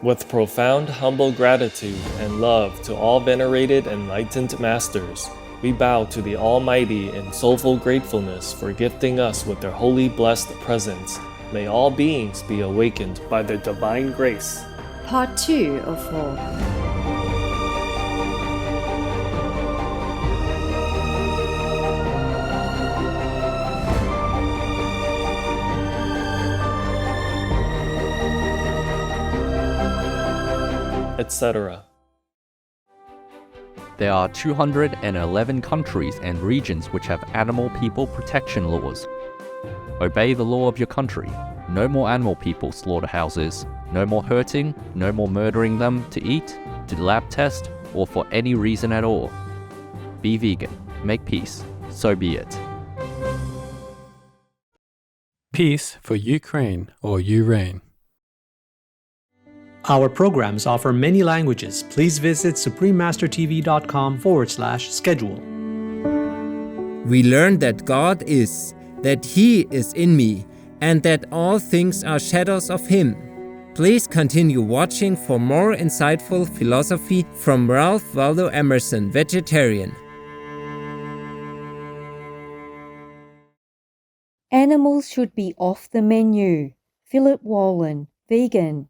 With profound humble gratitude and love to all venerated enlightened masters, we bow to the Almighty in soulful gratefulness for gifting us with their holy blessed presence. May all beings be awakened by their divine grace. Part 2 of 4. Etc. There are 211 countries and regions which have animal people protection laws. Obey the law of your country. No more animal people slaughterhouses. No more hurting, no more murdering them to eat, to lab test, or for any reason at all. Be vegan. Make peace. So be it. Peace for Ukraine or Ukraine. Our programs offer many languages. Please visit suprememastertv.com/schedule. We learn that God is, that He is in me, and that all things are shadows of Him. Please continue watching for more insightful philosophy from Ralph Waldo Emerson, vegetarian. Animals should be off the menu. Philip Wallen, vegan.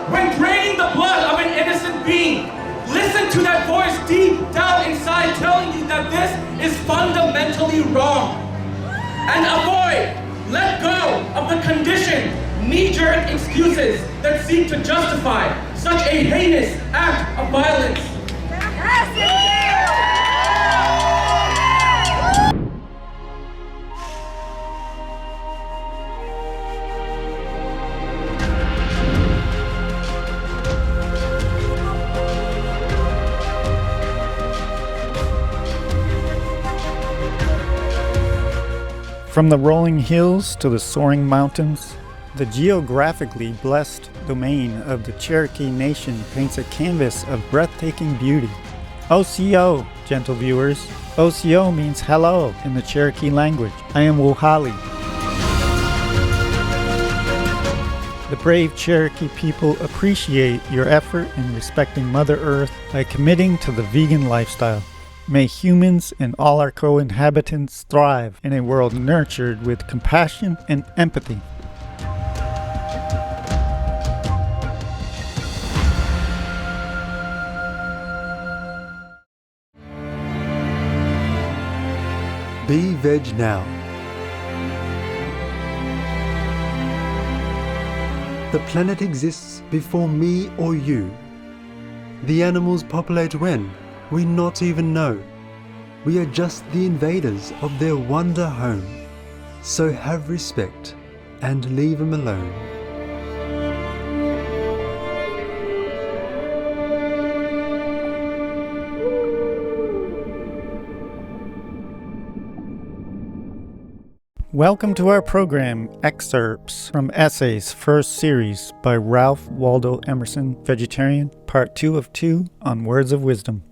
When draining the blood of an innocent being, listen to that voice deep down inside telling you that this is fundamentally wrong. And avoid, let go of the conditioned, knee-jerk excuses that seek to justify such a heinous act of violence. From the rolling hills to the soaring mountains, the geographically blessed domain of the Cherokee Nation paints a canvas of breathtaking beauty. OCO, gentle viewers. OCO means hello in the Cherokee language. I am Wuhali. The brave Cherokee people appreciate your effort in respecting Mother Earth by committing to the vegan lifestyle. May humans and all our co-inhabitants thrive in a world nurtured with compassion and empathy. Be veg now. The planet exists before me or you. The animals populate when we not even know. We are just the invaders of their wonder home. So have respect and leave them alone. Welcome to our program, Excerpts from Essays, first series by Ralph Waldo Emerson, vegetarian, part 2 of 2 on Words of Wisdom.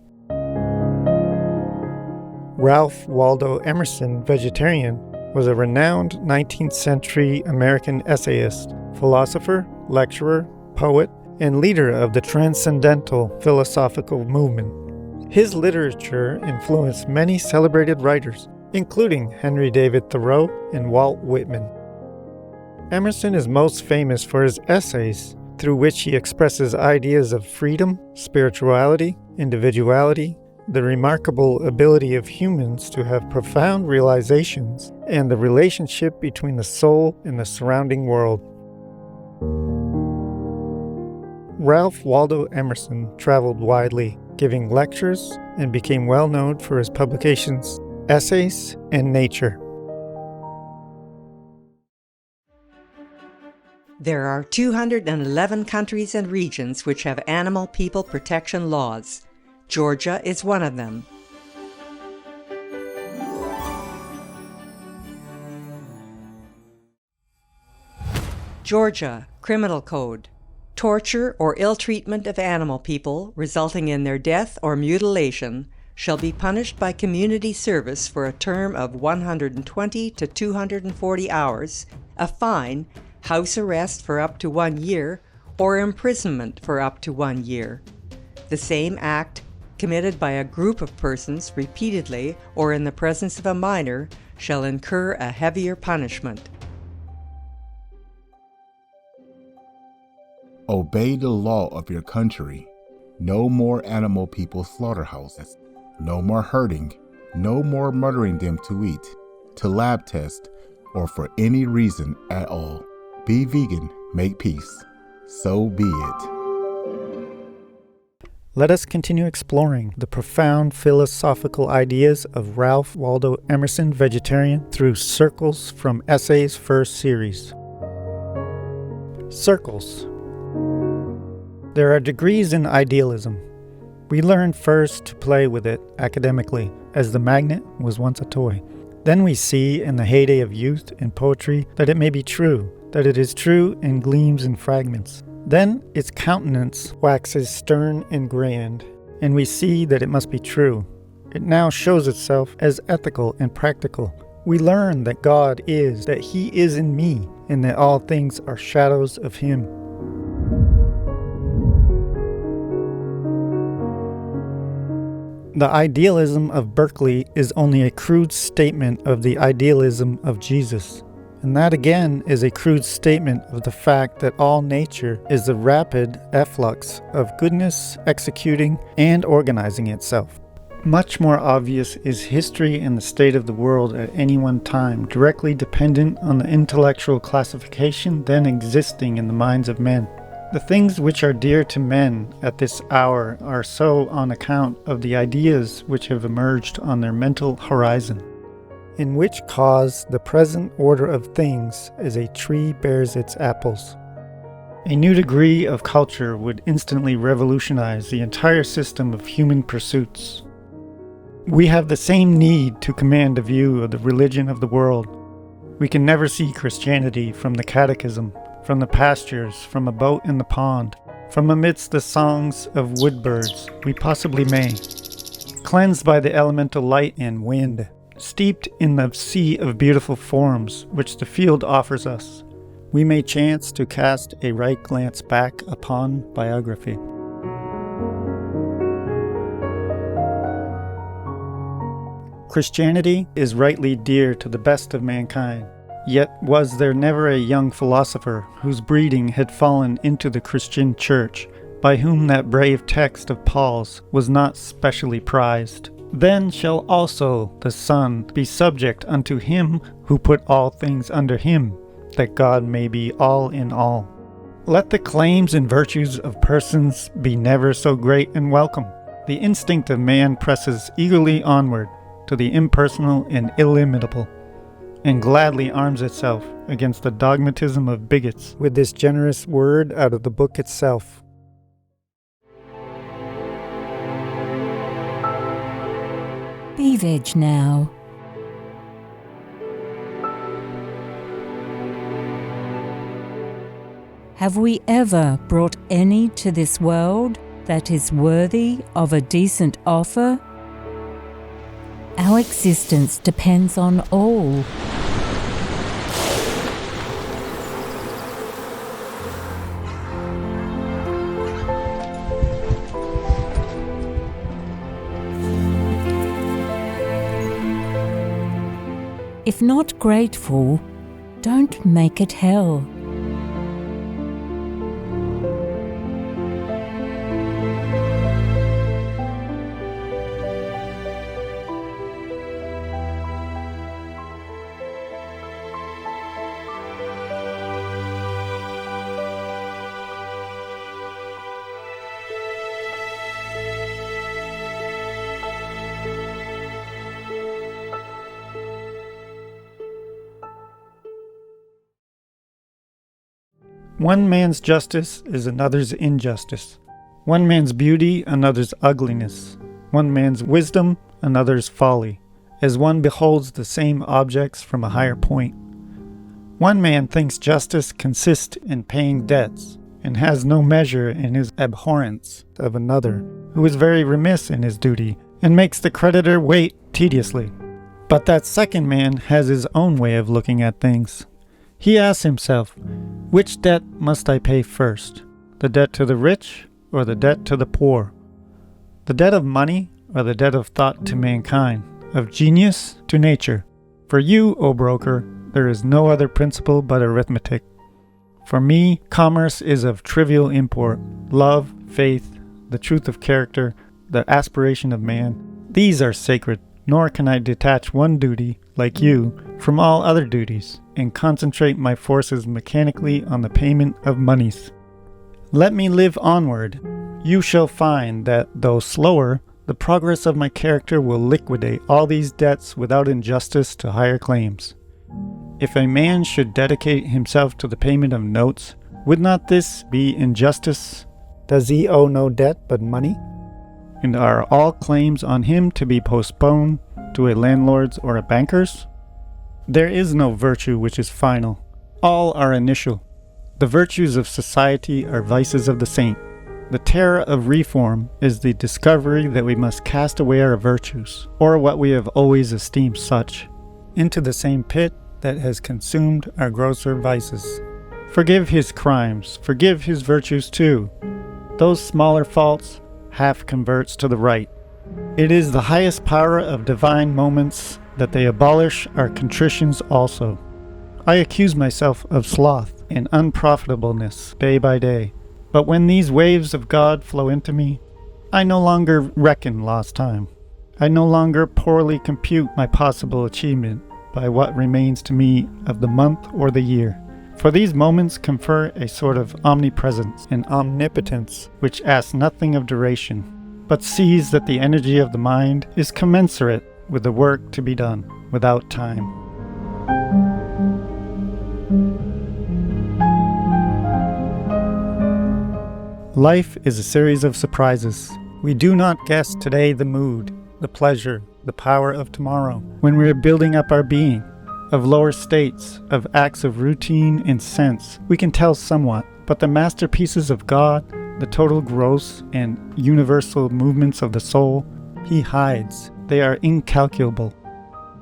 Ralph Waldo Emerson, vegetarian, was a renowned 19th century American essayist, philosopher, lecturer, poet, and leader of the transcendental philosophical movement. His literature influenced many celebrated writers, including Henry David Thoreau and Walt Whitman. Emerson is most famous for his essays, through which he expresses ideas of freedom, spirituality, individuality, the remarkable ability of humans to have profound realizations, and the relationship between the soul and the surrounding world. Ralph Waldo Emerson traveled widely, giving lectures, and became well known for his publications, Essays, and Nature. There are 211 countries and regions which have animal people protection laws. Georgia is one of them. Georgia Criminal Code. Torture or ill treatment of animal people resulting in their death or mutilation shall be punished by community service for a term of 120 to 240 hours, a fine, house arrest for up to 1 year, or imprisonment for up to 1 year. The same act committed by a group of persons repeatedly or in the presence of a minor shall incur a heavier punishment. Obey the law of your country. No more animal people slaughterhouses. No more hurting. No more murdering them to eat, to lab test, or for any reason at all. Be vegan, make peace. So be it. Let us continue exploring the profound philosophical ideas of Ralph Waldo Emerson, vegetarian, through Circles from Essays First Series. Circles. There are degrees in idealism. We learn first to play with it academically, as the magnet was once a toy. Then we see in the heyday of youth and poetry that it may be true, that it is true in gleams and fragments. Then its countenance waxes stern and grand, and we see that it must be true. It now shows itself as ethical and practical. We learn that God is, that He is in me, and that all things are shadows of Him. The idealism of Berkeley is only a crude statement of the idealism of Jesus. And that again is a crude statement of the fact that all nature is the rapid efflux of goodness executing and organizing itself. Much more obvious is history and the state of the world at any one time, directly dependent on the intellectual classification then existing in the minds of men. The things which are dear to men at this hour are so on account of the ideas which have emerged on their mental horizon, in which cause the present order of things as a tree bears its apples. A new degree of culture would instantly revolutionize the entire system of human pursuits. We have the same need to command a view of the religion of the world. We can never see Christianity from the catechism, from the pastures, from a boat in the pond, from amidst the songs of woodbirds. We possibly may. Cleansed by the elemental light and wind, steeped in the sea of beautiful forms which the field offers us, we may chance to cast a right glance back upon biography. Christianity is rightly dear to the best of mankind. Yet was there never a young philosopher whose breeding had fallen into the Christian church, by whom that brave text of Paul's was not specially prized? Then shall also the Son be subject unto him who put all things under him, that God may be all in all. Let the claims and virtues of persons be never so great and welcome. The instinct of man presses eagerly onward to the impersonal and illimitable, and gladly arms itself against the dogmatism of bigots with this generous word out of the book itself. Be veg now. Have we ever brought any to this world that is worthy of a decent offer? Our existence depends on all. If not grateful, don't make it hell. One man's justice is another's injustice. One man's beauty, another's ugliness. One man's wisdom, another's folly, as one beholds the same objects from a higher point. One man thinks justice consists in paying debts, and has no measure in his abhorrence of another, who is very remiss in his duty, and makes the creditor wait tediously. But that second man has his own way of looking at things. He asks himself, Which debt must I pay first? The debt to the rich or the debt to the poor? The debt of money or the debt of thought to mankind, of genius to nature? For you, O broker, there is no other principle but arithmetic. For me, commerce is of trivial import. Love, faith, the truth of character, the aspiration of man, these are sacred, nor can I detach one duty, like you, from all other duties, and concentrate my forces mechanically on the payment of monies. Let me live onward. You shall find that, though slower, the progress of my character will liquidate all these debts without injustice to higher claims. If a man should dedicate himself to the payment of notes, would not this be injustice? Does he owe no debt but money? And are all claims on him to be postponed to a landlord's or a banker's? There is no virtue which is final. All are initial. The virtues of society are vices of the saint. The terror of reform is the discovery that we must cast away our virtues, or what we have always esteemed such, into the same pit that has consumed our grosser vices. Forgive his crimes, forgive his virtues too. Those smaller faults, half converts to the right. It is the highest power of divine moments that they abolish our contritions also. I accuse myself of sloth and unprofitableness day by day. But when these waves of God flow into me, I no longer reckon lost time. I no longer poorly compute my possible achievement by what remains to me of the month or the year. For these moments confer a sort of omnipresence and omnipotence which asks nothing of duration, but sees that the energy of the mind is commensurate with the work to be done without time. Life is a series of surprises. We do not guess today the mood, the pleasure, the power of tomorrow, when we are building up our being. Of lower states, of acts of routine and sense, we can tell somewhat, but the masterpieces of God, the total gross and universal movements of the soul, He hides. They are incalculable.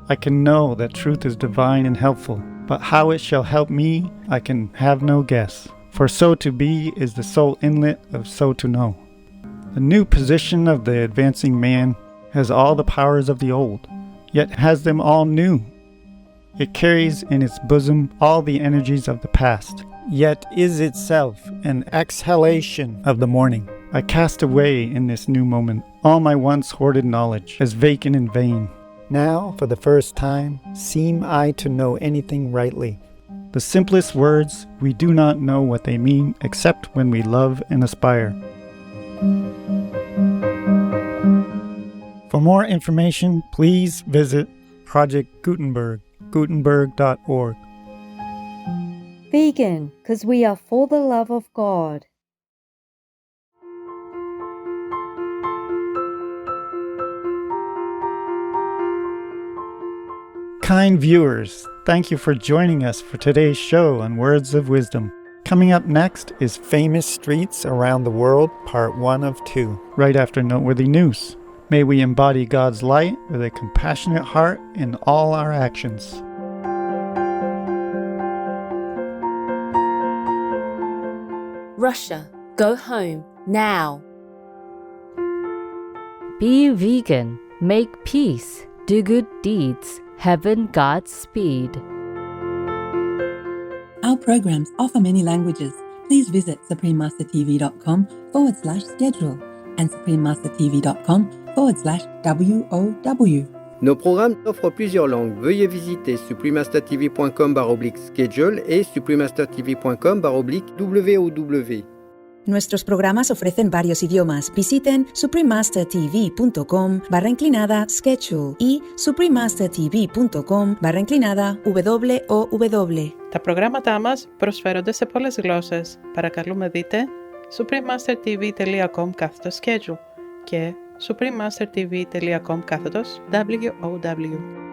I can know that truth is divine and helpful, but how it shall help me, I can have no guess. For so to be is the sole inlet of so to know. The new position of the advancing man has all the powers of the old, yet has them all new. It carries in its bosom all the energies of the past, yet is itself an exhalation of the morning. I cast away in this new moment all my once hoarded knowledge as vacant and vain. Now, for the first time, seem I to know anything rightly. The simplest words, we do not know what they mean except when we love and aspire. For more information, please visit Project Gutenberg, gutenberg.org. Vegan, because we are for the love of God. Kind viewers, thank you for joining us for today's show on Words of Wisdom. Coming up next is Famous Streets Around the World, Part 1 of 2. Right after Noteworthy News. May we embody God's light with a compassionate heart in all our actions. Russia, go home, now. Be vegan, make peace, do good deeds, heaven Godspeed. Our programs offer many languages. Please visit suprememastertv.com/schedule and suprememastertv.com/WOW. Nos programmes offrent plusieurs langues. Veuillez visiter suprememastertv.com/schedule et suprememastertv.com/WOW. Nuestros programas ofrecen varios idiomas. Visiten suprememastertv.com/schedule y suprememastertv.com/WOW. Τα προγράμματά μας προσφέρονται σε πολλές γλώσσες. Παρακαλούμε δείτε suprememastertv.com/schedule και suprememastertv.com/WOW.